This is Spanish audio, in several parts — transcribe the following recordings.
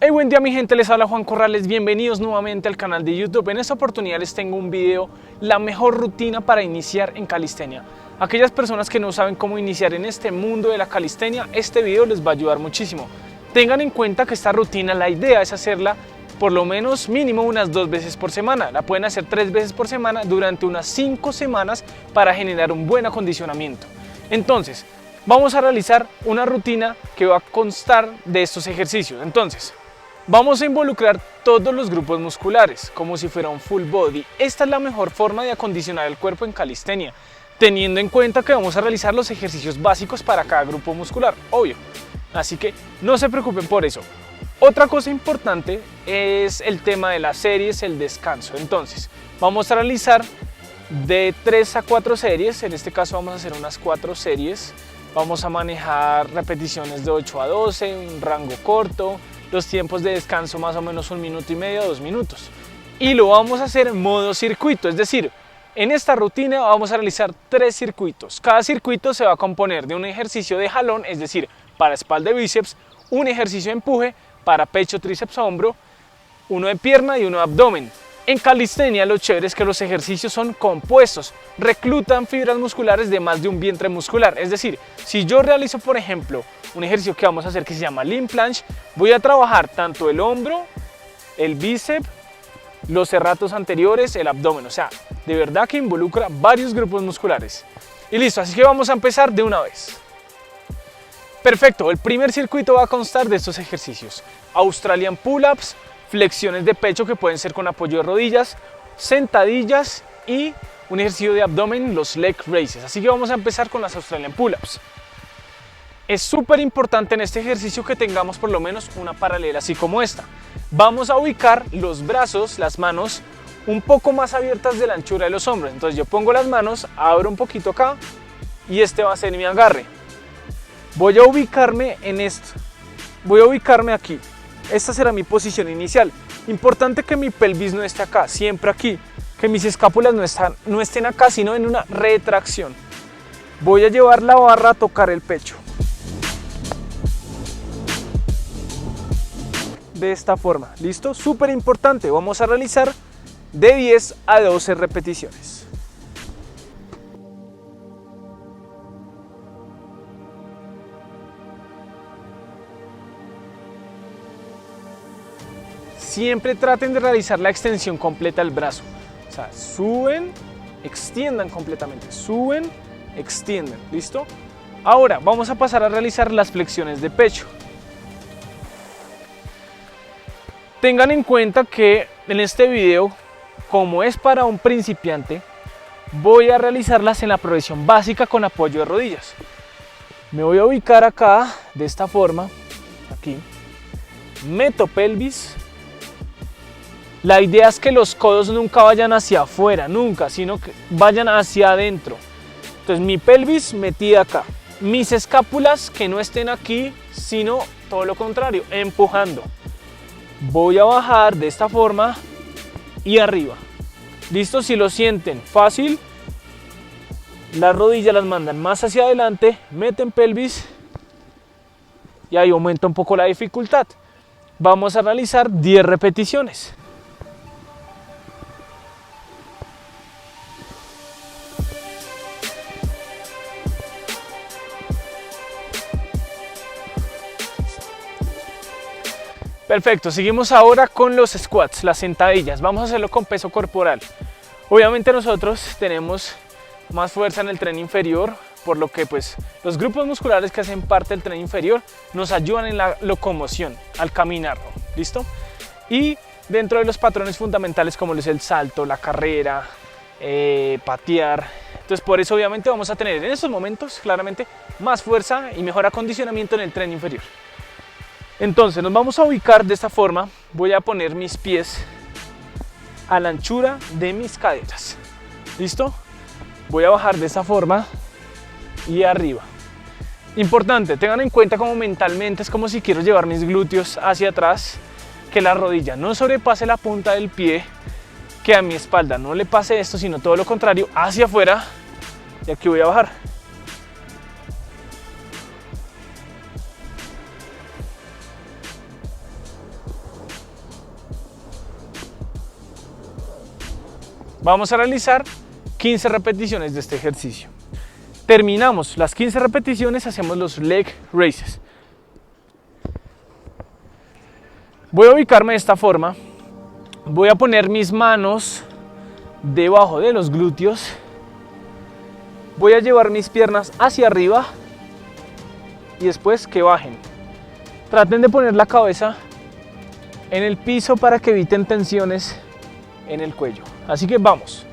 Hey, buen día mi gente, les habla Juan Corrales, bienvenidos nuevamente al canal de YouTube. En esta oportunidad les tengo un video, la mejor rutina para iniciar en calistenia. Aquellas personas que no saben cómo iniciar en este mundo de la calistenia, este video les va a ayudar muchísimo. Tengan en cuenta que esta rutina, la idea es hacerla por lo menos mínimo unas 2 veces por semana. La pueden hacer 3 veces por semana durante unas 5 semanas para generar un buen acondicionamiento. Entonces, vamos a realizar una rutina que va a constar de estos ejercicios. Entonces, vamos a involucrar todos los grupos musculares, como si fuera un full body. Esta es la mejor forma de acondicionar el cuerpo en calistenia, teniendo en cuenta que vamos a realizar los ejercicios básicos para cada grupo muscular, obvio. Así que no se preocupen por eso. Otra cosa importante es el tema de las series, el descanso. Entonces, vamos a realizar de 3 a 4 series, en este caso vamos a hacer unas 4 series. Vamos a manejar repeticiones de 8 a 12, un rango corto. Los tiempos de descanso más o menos 1 minuto y medio a 2 minutos. Y lo vamos a hacer en modo circuito, es decir, en esta rutina vamos a realizar 3 circuitos. Cada circuito se va a componer de un ejercicio de jalón, es decir, para espalda y bíceps, un ejercicio de empuje para pecho, tríceps, hombro, uno de pierna y uno de abdomen. En calistenia lo chévere es que los ejercicios son compuestos, reclutan fibras musculares de más de un vientre muscular. Es decir, si yo realizo, por ejemplo, un ejercicio que vamos a hacer que se llama Lean Planche, voy a trabajar tanto el hombro, el bíceps, los serratos anteriores, el abdomen. O sea, de verdad que involucra varios grupos musculares. Y listo, así que vamos a empezar de una vez. Perfecto, el primer circuito va a constar de estos ejercicios: Australian Pull-Ups, flexiones de pecho que pueden ser con apoyo de rodillas, sentadillas y un ejercicio de abdomen, los leg raises. Así que vamos a empezar con las Australian Pull-Ups. Es súper importante en este ejercicio que tengamos por lo menos una paralela así como esta. Vamos a ubicar los brazos, las manos, un poco más abiertas de la anchura de los hombros. Entonces yo pongo las manos, abro un poquito acá y este va a ser mi agarre. Voy a ubicarme en esto, voy a ubicarme aquí. Esta será mi posición inicial. Importante que mi pelvis no esté acá, siempre aquí. Que mis escápulas no estén acá, sino en una retracción. Voy a llevar la barra a tocar el pecho. De esta forma, ¿listo? Súper importante, vamos a realizar de 10 a 12 repeticiones. Siempre traten de realizar la extensión completa del brazo. O sea, suben, extiendan completamente, suben, extienden, ¿listo? Ahora vamos a pasar a realizar las flexiones de pecho. Tengan en cuenta que en este video, como es para un principiante, voy a realizarlas en la progresión básica con apoyo de rodillas. Me voy a ubicar acá, de esta forma, aquí, meto pelvis. La idea es que los codos nunca vayan hacia afuera, nunca, sino que vayan hacia adentro. Entonces mi pelvis metida acá, mis escápulas que no estén aquí, sino todo lo contrario, empujando. Voy a bajar de esta forma y arriba. ¿Listo? Si lo sienten fácil, las rodillas las mandan más hacia adelante, meten pelvis y ahí aumenta un poco la dificultad. Vamos a realizar 10 repeticiones. Perfecto, seguimos ahora con los squats, las sentadillas. Vamos a hacerlo con peso corporal. Obviamente nosotros tenemos más fuerza en el tren inferior, por lo que pues los grupos musculares que hacen parte del tren inferior nos ayudan en la locomoción, al caminar, ¿listo? Y dentro de los patrones fundamentales como es el salto, la carrera, patear. Entonces por eso obviamente vamos a tener en estos momentos claramente más fuerza y mejor acondicionamiento en el tren inferior. Entonces nos vamos a ubicar de esta forma. Voy a poner mis pies a la anchura de mis caderas. ¿Listo? Voy a bajar de esta forma y arriba. Importante, tengan en cuenta como mentalmente es como si quiero llevar mis glúteos hacia atrás, que la rodilla no sobrepase la punta del pie, que a mi espalda no le pase esto, sino todo lo contrario, hacia afuera. Y aquí voy a bajar. Vamos a realizar 15 repeticiones de este ejercicio. Terminamos las 15 repeticiones, hacemos los leg raises. Voy a ubicarme de esta forma. Voy a poner mis manos debajo de los glúteos. Voy a llevar mis piernas hacia arriba y después que bajen. Traten de poner la cabeza en el piso para que eviten tensiones en el cuello. Así que vamos.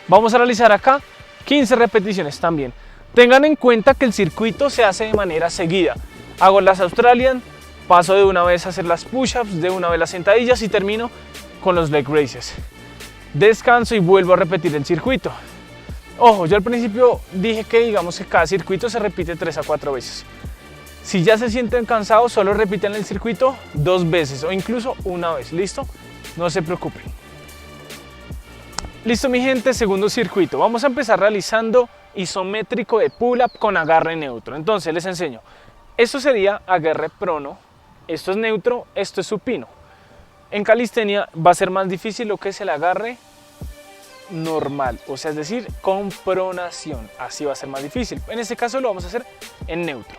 Vamos a realizar acá 15 repeticiones también. Tengan en cuenta que el circuito se hace de manera seguida. Hago las Australian, paso de una vez a hacer las push-ups, de una vez las sentadillas y termino con los leg raises. Descanso y vuelvo a repetir el circuito. Ojo, yo al principio dije que digamos que cada circuito se repite 3 a 4 veces. Si ya se sienten cansados, solo repiten el circuito 2 veces o incluso una vez. ¿Listo? No se preocupen. Listo mi gente, segundo circuito. Vamos a empezar realizando isométrico de pull-up con agarre neutro. Entonces les enseño. Esto sería agarre prono, esto es neutro, esto es supino. En calistenia va a ser más difícil lo que es el agarre normal, o sea, es decir, con pronación. Así va a ser más difícil. En este caso lo vamos a hacer en neutro.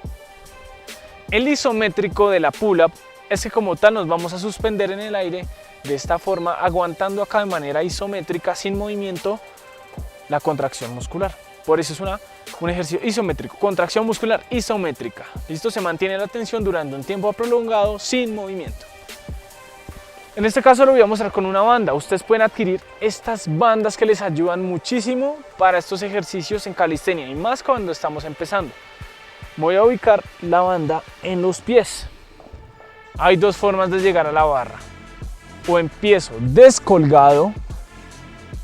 El isométrico de la pull-up es que como tal nos vamos a suspender en el aire de esta forma, aguantando acá de manera isométrica, sin movimiento, la contracción muscular. Por eso es un ejercicio isométrico, contracción muscular isométrica. Listo, se mantiene la tensión durante un tiempo prolongado sin movimiento. En este caso lo voy a mostrar con una banda. Ustedes pueden adquirir estas bandas que les ayudan muchísimo para estos ejercicios en calistenia y más cuando estamos empezando. Voy a ubicar la banda en los pies. Hay dos formas de llegar a la barra. O empiezo descolgado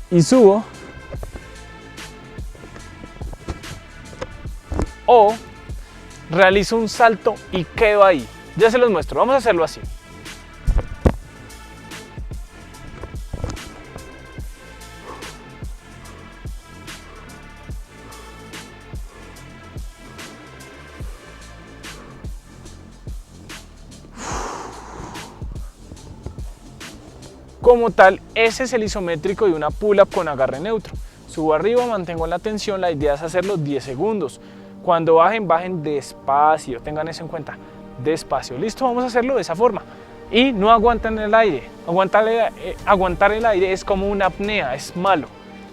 y subo, o realizo un salto y quedo ahí. Ya se los muestro, vamos a hacerlo así. Como tal, ese es el isométrico de una pull-up con agarre neutro. Subo arriba, mantengo la tensión, la idea es hacerlo 10 segundos. Cuando bajen, bajen despacio, tengan eso en cuenta, despacio. Listo, vamos a hacerlo de esa forma. Y no aguanten el aire. Aguantar el aire es como una apnea, es malo.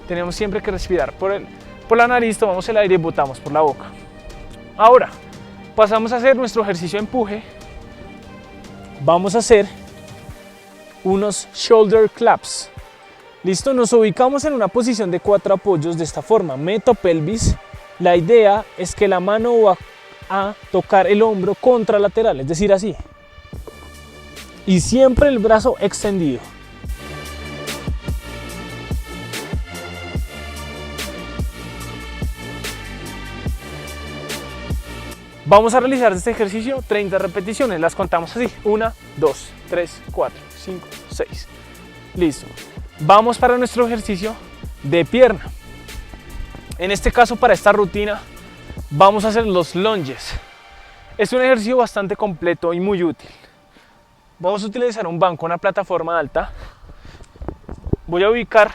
Tenemos siempre que respirar por la nariz, tomamos el aire y botamos por la boca. Ahora, pasamos a hacer nuestro ejercicio de empuje. Vamos a hacer unos shoulder claps. Listo, nos ubicamos en una posición de 4 apoyos de esta forma. Meto pelvis. La idea es que la mano va a tocar el hombro contralateral, es decir, así. Y siempre el brazo extendido. Vamos a realizar este ejercicio 30 repeticiones, las contamos así, 1, 2, 3, 4, 5, 6. Listo. Vamos para nuestro ejercicio de pierna. En este caso, para esta rutina, vamos a hacer los lunges. Es un ejercicio bastante completo y muy útil. Vamos a utilizar un banco, una plataforma alta. Voy a ubicar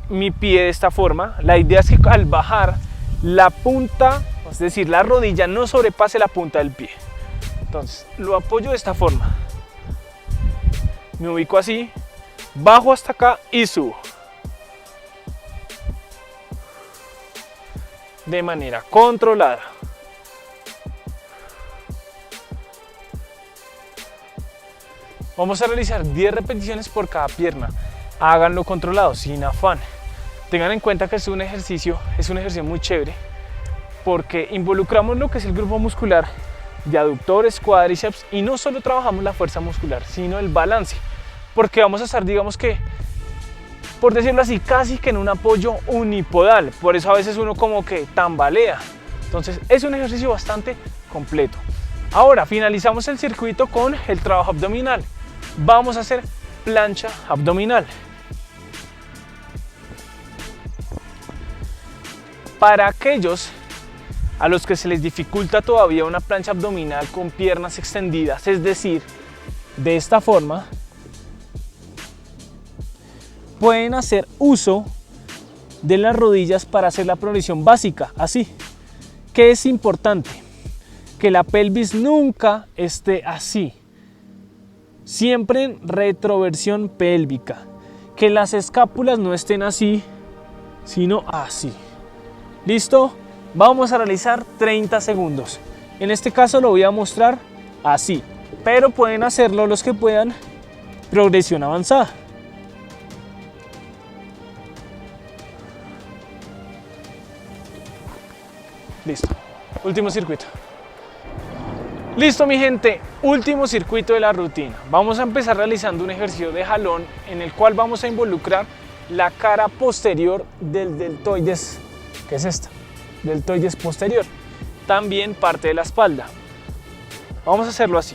mi pie de esta forma. La idea es que al bajar, la punta, es decir, la rodilla no sobrepase la punta del pie. Entonces, lo apoyo de esta forma. Me ubico así, bajo hasta acá y subo. De manera controlada. Vamos a realizar 10 repeticiones por cada pierna. Háganlo controlado, sin afán. Tengan en cuenta que es un ejercicio muy chévere porque involucramos lo que es el grupo muscular de aductores, cuádriceps y no solo trabajamos la fuerza muscular, sino el balance. Porque vamos a estar, digamos que, por decirlo así, casi que en un apoyo unipodal. Por eso a veces uno como que tambalea. Entonces es un ejercicio bastante completo. Ahora finalizamos el circuito con el trabajo abdominal. Vamos a hacer plancha abdominal. Para aquellos A los que se les dificulta todavía una plancha abdominal con piernas extendidas, es decir, de esta forma, pueden hacer uso de las rodillas para hacer la progresión básica, así. ¿Qué es importante? Que la pelvis nunca esté así, siempre en retroversión pélvica, que las escápulas no estén así, sino así. ¿Listo? Vamos a realizar 30 segundos. En este caso lo voy a mostrar así, pero pueden hacerlo los que puedan, progresión avanzada. Listo, último circuito. Listo mi gente, último circuito de la rutina. Vamos a empezar realizando un ejercicio de jalón en el cual vamos a involucrar la cara posterior del deltoides, que es esta, deltoides posterior, también parte de la espalda. Vamos a hacerlo así.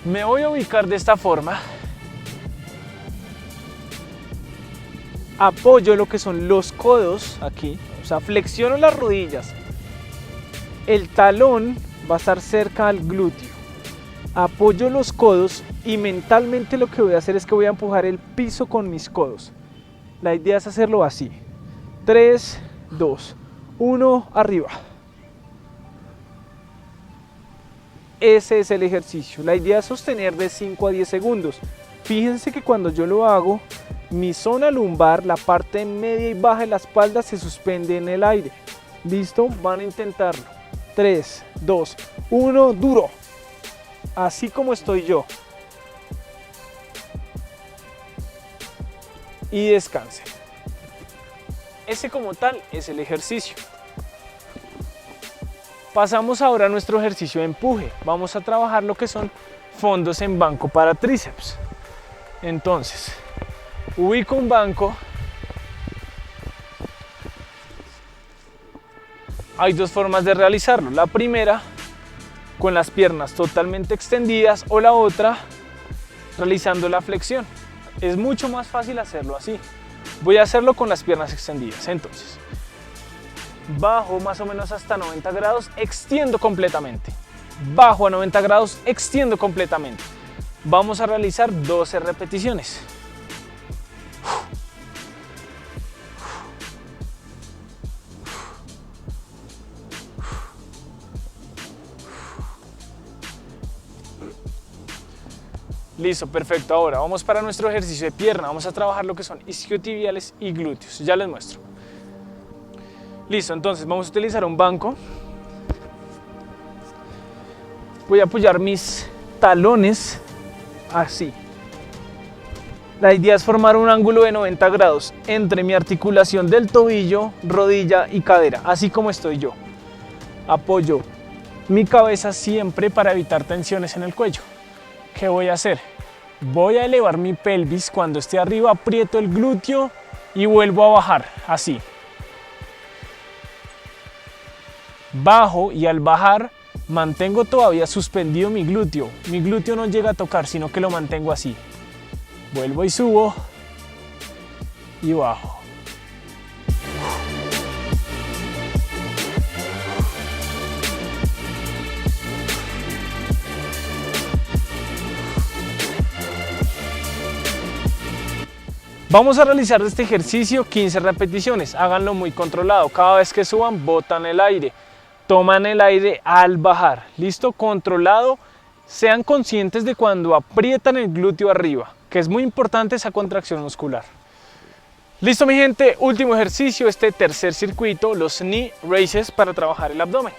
Me voy a ubicar de esta forma. Apoyo lo que son los codos aquí, o sea, flexiono las rodillas. El talón va a estar cerca al glúteo. Apoyo los codos y mentalmente lo que voy a hacer es que voy a empujar el piso con mis codos. La idea es hacerlo así. 3, 2, 1, arriba. Ese es el ejercicio. La idea es sostener de 5 a 10 segundos. Fíjense que cuando yo lo hago, mi zona lumbar, la parte media y baja de la espalda se suspende en el aire. ¿Listo? Van a intentarlo. 3, 2, 1, duro. Así como estoy yo. Y descanse. Ese como tal es el ejercicio. Pasamos ahora a nuestro ejercicio de empuje. Vamos a trabajar lo que son fondos en banco para tríceps. Entonces, ubico un banco. Hay dos formas de realizarlo. La primera, con las piernas totalmente extendidas, o la otra, realizando la flexión. Es mucho más fácil hacerlo así. Voy a hacerlo con las piernas extendidas. Entonces, bajo más o menos hasta 90 grados, extiendo completamente. Bajo a 90 grados, extiendo completamente. Vamos a realizar 12 repeticiones. Listo, perfecto. Ahora vamos para nuestro ejercicio de pierna. Vamos a trabajar lo que son isquiotibiales y glúteos. Ya les muestro. Listo, entonces vamos a utilizar un banco. Voy a apoyar mis talones así. La idea es formar un ángulo de 90 grados entre mi articulación del tobillo, rodilla y cadera, así como estoy yo. Apoyo mi cabeza siempre para evitar tensiones en el cuello. ¿Qué voy a hacer? Voy a elevar mi pelvis. Cuando esté arriba, aprieto el glúteo y vuelvo a bajar, así. Bajo y al bajar mantengo todavía suspendido mi glúteo. Mi glúteo no llega a tocar, sino que lo mantengo así. Vuelvo y subo y bajo. Vamos a realizar este ejercicio 15 repeticiones. Háganlo muy controlado. Cada vez que suban, botan el aire. Toman el aire al bajar. ¿Listo? Controlado. Sean conscientes de cuando aprietan el glúteo arriba, que es muy importante esa contracción muscular. Listo mi gente, último ejercicio, este tercer circuito, los knee raises para trabajar el abdomen.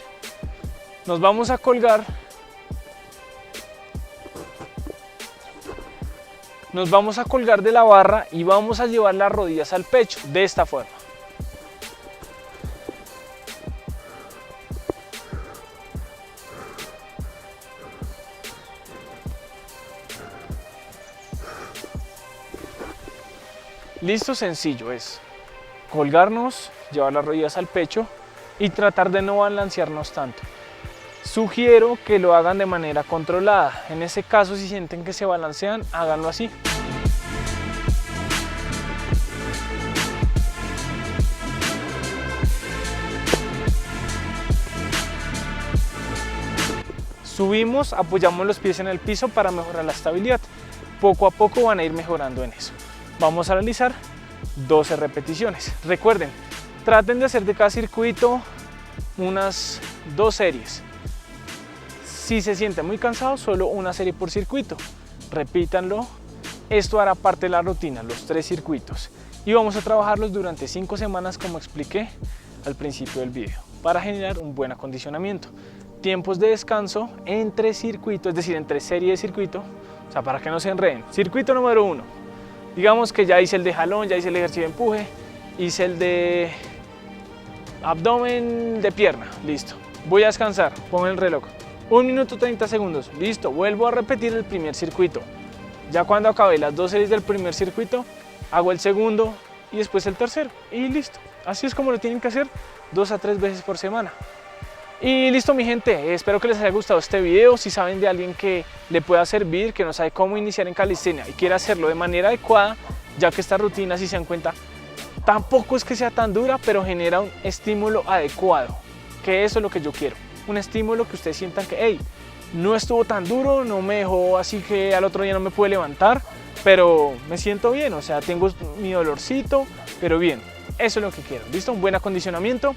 Nos vamos a colgar. Nos vamos a colgar de la barra y vamos a llevar las rodillas al pecho, de esta forma. Listo, sencillo es colgarnos, llevar las rodillas al pecho y tratar de no balancearnos tanto. Sugiero que lo hagan de manera controlada. En ese caso, si sienten que se balancean, háganlo así. Subimos, apoyamos los pies en el piso para mejorar la estabilidad. Poco a poco van a ir mejorando en eso. Vamos a realizar 12 repeticiones. Recuerden, traten de hacer de cada circuito unas 2 series. Si se sienten muy cansados, solo una serie por circuito. Repítanlo. Esto hará parte de la rutina, los 3 circuitos. Y vamos a trabajarlos durante 5 semanas, como expliqué al principio del video, para generar un buen acondicionamiento. Tiempos de descanso entre circuitos, es decir, entre serie de circuito, o sea, para que no se enreden. Circuito número 1, digamos que ya hice el de jalón, ya hice el ejercicio de empuje, hice el de abdomen de pierna, listo. Voy a descansar, pongo el reloj, 1 minuto 30 segundos, listo. Vuelvo a repetir el primer circuito. Ya cuando acabé las 2 series del primer circuito, hago el segundo y después el tercero y listo. Así es como lo tienen que hacer 2 a 3 veces por semana. Y listo, mi gente, espero que les haya gustado este video. Si saben de alguien que le pueda servir, que no sabe cómo iniciar en calistenia y quiere hacerlo de manera adecuada, ya que esta rutina, si se dan cuenta, tampoco es que sea tan dura, pero genera un estímulo adecuado, que eso es lo que yo quiero. Un estímulo que ustedes sientan que, hey, no estuvo tan duro, no me dejó así que al otro día no me pude levantar, pero me siento bien, o sea, tengo mi dolorcito, pero bien. Eso es lo que quiero, ¿listo? Un buen acondicionamiento.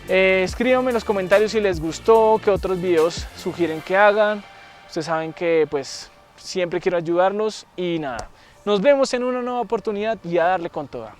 Escríbanme en los comentarios si les gustó, qué otros videos sugieren que hagan. Ustedes saben que pues siempre quiero ayudarlos y nada. Nos vemos en una nueva oportunidad y a darle con toda.